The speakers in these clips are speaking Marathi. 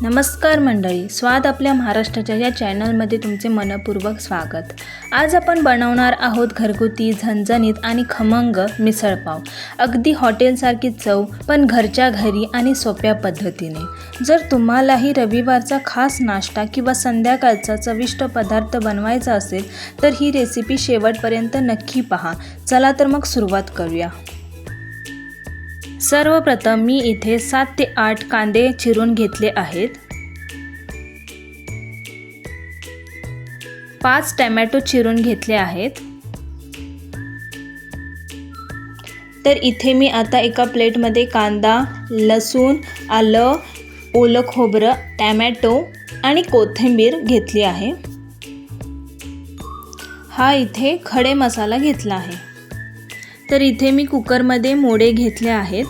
नमस्कार मंडळी, स्वाद आपल्या महाराष्ट्राच्या या चॅनलमध्ये तुमचे मनपूर्वक स्वागत। आज आपण बनवणार आहोत घरगुती झणझणीत आणि खमंग मिसळपाव। अगदी हॉटेलसारखी चव पण घरच्या घरी आणि सोप्या पद्धतीने। जर तुम्हालाही रविवारचा खास नाश्ता किंवा संध्याकाळचा चविष्ट पदार्थ बनवायचा असेल तर ही रेसिपी शेवटपर्यंत नक्की पहा। चला तर मग सुरुवात करूया। सर्वप्रथम मी इथे 7 ते 8 कांदे चिरून घेतले आहेत। 5 टोमॅटो चिरून घेतले आहेत। तर इथे मी आता एका प्लेटमध्ये कांदा, लसूण, आलं, ओलं खोबरं, टोमॅटो आणि कोथिंबीर घेतली आहे। हा इथे खडे मसाला घेतला आहे। तर इथे मी कुकरमध्ये मोडे घेतले आहेत।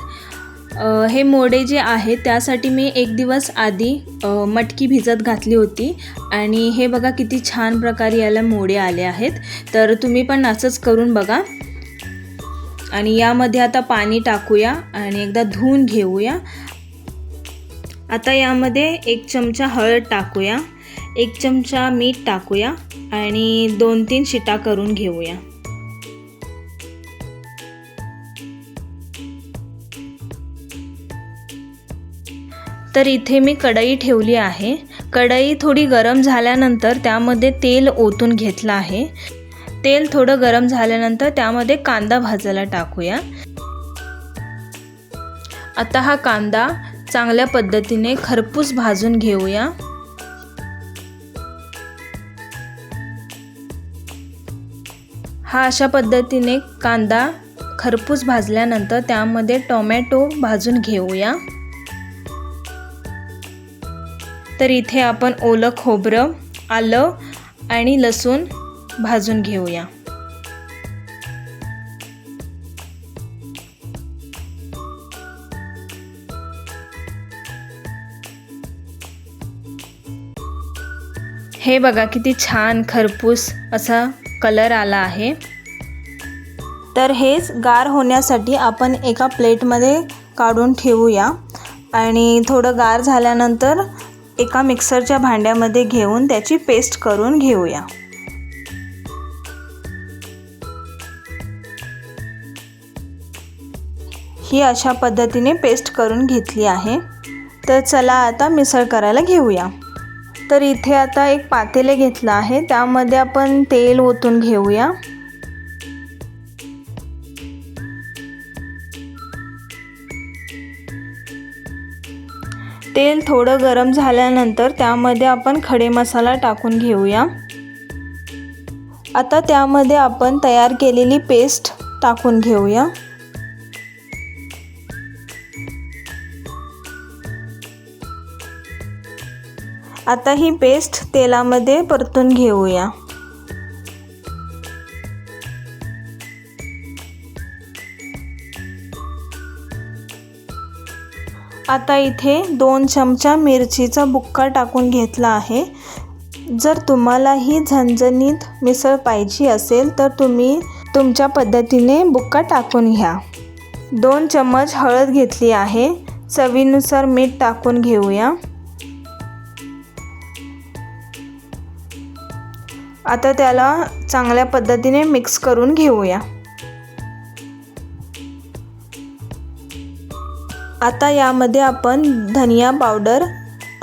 हे मोडे जे आहेत त्यासाठी मी एक दिवस आधी मटकी भिजत घातली होती आणि हे बघा किती छान प्रकारे याला मोडे आले आहेत। तर तुम्ही पण असंच करून बघा। आणि यामध्ये आता पाणी टाकूया आणि एकदा धुवून घेऊया। आता यामध्ये 1 चमचा हळद टाकूया, 1 चमचा मीठ टाकूया आणि 2-3 शिटा करून घेऊया। तर इथे मी कढई ठेवली आहे। कढई थोडी गरम झाल्यानंतर त्यामध्ये तेल ओतून घेतलं आहे। तेल थोडं गरम झाल्यानंतर त्यामध्ये कांदा भाजायला टाकूया। आता हा कांदा चांगल्या पद्धतीने खरपूस भाजून घेऊया। हा अशा पद्धतीने कांदा खरपूस भाजल्यानंतर त्यामध्ये टोमॅटो भाजून घेऊया। तर इथे आपण ओलं खोबरं, आलं आणि लसूण भाजून घेऊया। हे बघा किती छान खरपूस असा कलर आला आहे। तर हेच गार होण्यासाठी आपण एका प्लेटमध्ये काढून ठेवूया आणि थोडं गार झाल्यानंतर एका मिक्सरच्या भांड्यामध्ये घेऊन त्याची पेस्ट करून घेऊया। ही अशा पद्धतीने पेस्ट करून घेतली आहे। तर चला आता मिसळ करायला घेऊया। तर इथे आता एक पातेले घेतलं आहे, त्यामध्ये आपण तेल ओतून घेऊया। तेल थोडं गरम झाल्यानंतर त्यामध्ये आपण खडे मसाला टाकून घेऊया। आता त्यामध्ये आपण तयार केलेली पेस्ट टाकून घेऊया। आता ही पेस्ट तेलामध्ये परतून घेऊया। आता इथे 2 चमचा मिरचीचा बुक्का टाकून घेतला आहे। जर तुम्हाला ही झणझणीत मिसळ पाहिजे असेल तर तुम्ही तुमच्या पद्धतीने बुक्का टाकून घ्या। 2 चम्मच हळद घेतली आहे, चवीनुसार मीठ टाकून घेऊया। आता त्याला चांगल्या पद्धतीने मिक्स करून घेऊया। आता यामध्ये आपण धनिया पावडर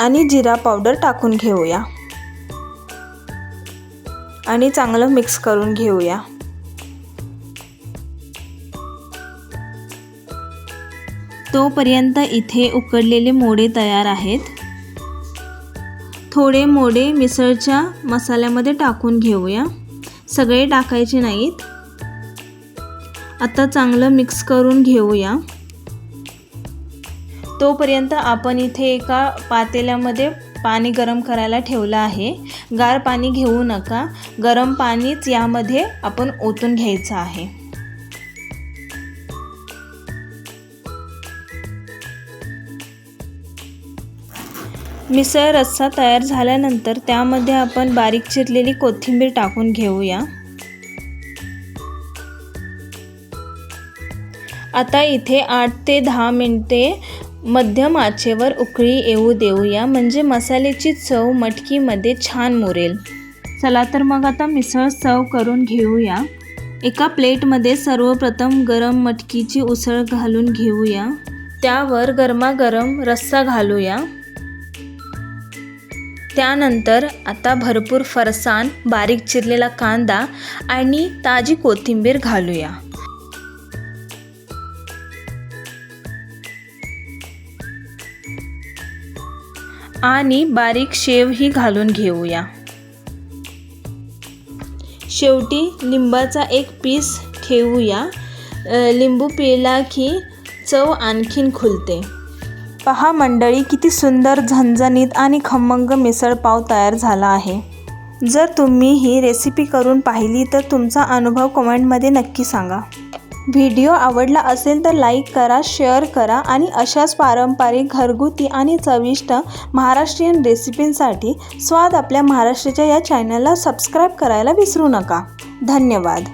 आणि जिरा पावडर टाकून घेऊया आणि चांगलं मिक्स करून घेऊया। तोपर्यंत इथे उकडलेले मोडे तयार आहेत। थोडे मोडे मिसळच्या मसाल्यामध्ये टाकून घेऊया, सगळे टाकायचे नाहीत। आता चांगलं मिक्स करून घेऊया। तोपर्यंत आपण इथे एका पातेल्यामध्ये पाणी गरम करायला ठेवलं आहे। गार पाणी घेऊ नका, गरम पाणीच यामध्ये आपण ओतून घ्यायचं आहे। मिसळ रस्सा तयार झाल्यानंतर त्यामध्ये आपण बारीक चिरलेली कोथिंबीर टाकून घेऊया। आता इथे 8 ते 10 मिनिटे मध्यम आचेवर उकळी येऊ देऊया, म्हणजे मसाल्याची चव मटकीमध्ये छान मुरेल. चला तर मग आता मिसळ सर्व करून घेऊया. एका प्लेटमध्ये सर्वप्रथम गरम मटकीची उसळ घालून घेऊया. त्यावर गरमागरम रस्सा घालूया. त्यानंतर आता भरपूर फरसाण, बारीक चिरलेला कांदा आणि ताजी कोथिंबीर घालूया. आणि बारीक शेवही घालून घेऊया. शेवटी लिंबाचा एक पीस ठेवूया. लिंबू पिळला की चव आणखीन खुलते. पहा मंडळी, किती सुंदर, झणझणीत आणि खमंग मिसळपाव तयार झाला आहे. जर तुम्ही ही रेसिपी करून पाहिली तर तुमचा अनुभव कमेंटमध्ये नक्की सांगा. व्हिडिओ आवडला असेल तर लाईक करा, शेअर करा आणि अशाच पारंपरिक, घरगुती आणि चविष्ट महाराष्ट्रीयन रेसिपींसाठी स्वाद आपल्या महाराष्ट्राच्या या चॅनलला सबस्क्राईब करायला विसरू नका. धन्यवाद.